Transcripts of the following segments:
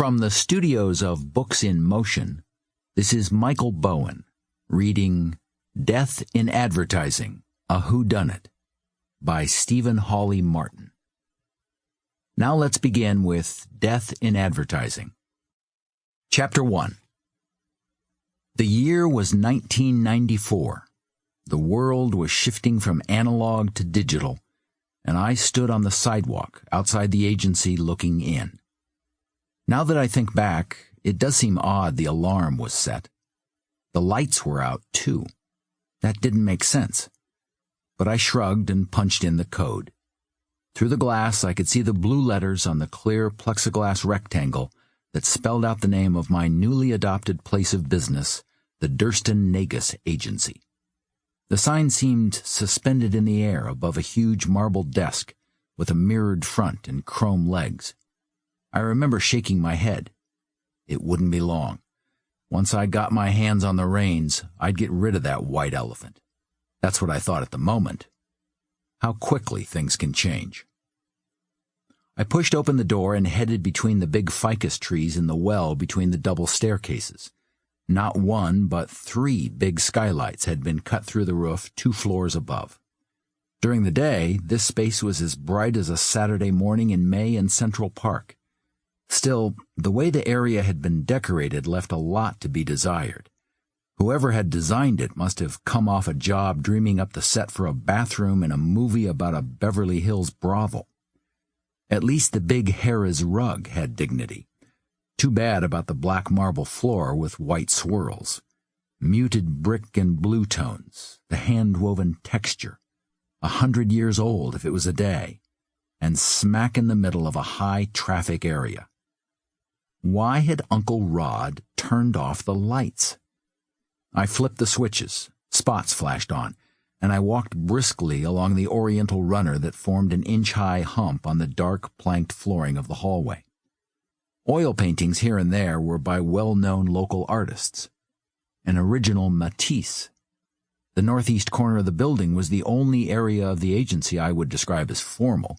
From the studios of Books in Motion, this is Michael Bowen reading Death in Advertising, A Whodunit by Stephen Hawley Martin. Now let's begin with Death in Advertising. Chapter 1. The year was 1994. The world was shifting from analog to digital, and I stood on the sidewalk outside the agency looking in. Now that I think back, it does seem odd the alarm was set. The lights were out, too. That didn't make sense. But I shrugged and punched in the code. Through the glass, I could see the blue letters on the clear plexiglass rectangle that spelled out the name of my newly adopted place of business, the Durston Nagus Agency. The sign seemed suspended in the air above a huge marble desk with a mirrored front and chrome legs. I remember shaking my head. It wouldn't be long. Once I got my hands on the reins, I'd get rid of that white elephant. That's what I thought at the moment. How quickly things can change. I pushed open the door and headed between the big ficus trees in the well between the double staircases. Not one, but 3 big skylights had been cut through the roof 2 floors above. During the day, this space was as bright as a Saturday morning in May in Central Park. Still, the way the area had been decorated left a lot to be desired. Whoever had designed it must have come off a job dreaming up the set for a bathroom in a movie about a Beverly Hills brothel. At least the big Harrah's rug had dignity. Too bad about the black marble floor with white swirls. Muted brick and blue tones, the hand-woven texture. 100 years old if it was a day, and smack in the middle of a high-traffic area. Why had Uncle Rod turned off the lights? I flipped the switches, spots flashed on, and I walked briskly along the oriental runner that formed an inch-high hump on the dark planked flooring of the hallway. Oil paintings here and there were by well-known local artists. An original Matisse. The northeast corner of the building was the only area of the agency I would describe as formal.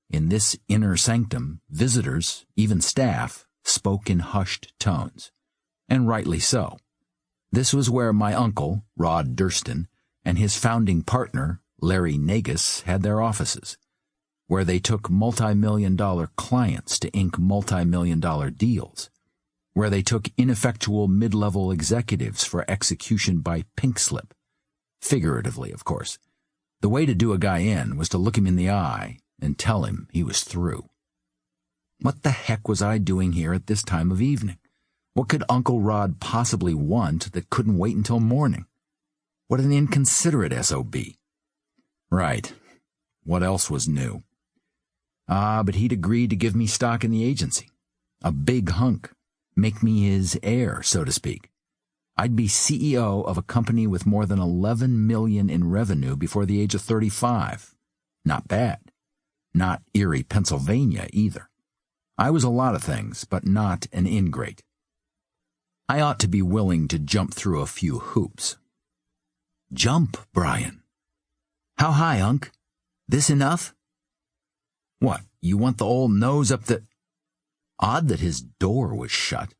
In this inner sanctum, visitors, even staff, spoke in hushed tones. And rightly so. This was where my uncle, Rod Durston, and his founding partner, Larry Nagus, had their offices, where they took multi-million-dollar clients to ink multi-million-dollar deals, where they took ineffectual mid-level executives for execution by pink slip. Figuratively, of course. The way to do a guy in was to look him in the eye and tell him he was through. What the heck was I doing here at this time of evening? What could Uncle Rod possibly want that couldn't wait until morning? What an inconsiderate SOB. Right. What else was new? But he'd agreed to give me stock in the agency. A big hunk. Make me his heir, so to speak. I'd be CEO of a company with more than $11 million in revenue before the age of 35. Not bad. Not Erie, Pennsylvania, either. I was a lot of things, but not an ingrate. I ought to be willing to jump through a few hoops. Jump, Brian. How high, Unc? This enough? What, you want the old nose up the... Odd that his door was shut.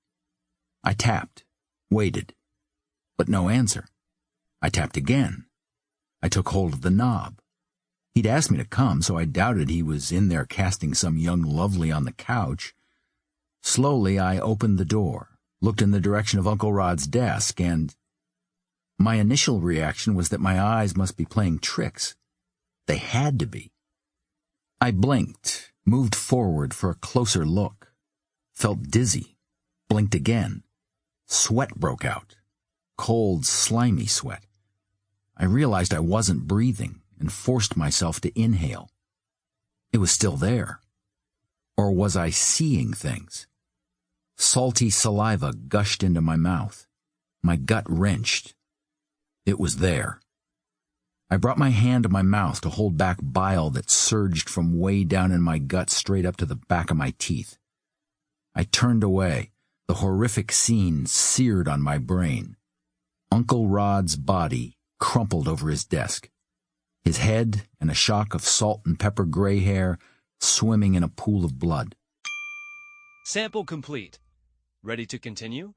I tapped, waited, but no answer. I tapped again. I took hold of the knob. He'd asked me to come, so I doubted he was in there casting some young lovely on the couch. Slowly, I opened the door, looked in the direction of Uncle Rod's desk, and... My initial reaction was that my eyes must be playing tricks. They had to be. I blinked, moved forward for a closer look, felt dizzy, blinked again. Sweat broke out. Cold, slimy sweat. I realized I wasn't breathing and forced myself to inhale. It was still there. Or was I seeing things? Salty saliva gushed into my mouth. My gut wrenched. It was there. I brought my hand to my mouth to hold back bile that surged from way down in my gut straight up to the back of my teeth. I turned away. The horrific scene seared on my brain. Uncle Rod's body crumpled over his desk. His head and a shock of salt and pepper gray hair swimming in a pool of blood. Sample complete. Ready to continue?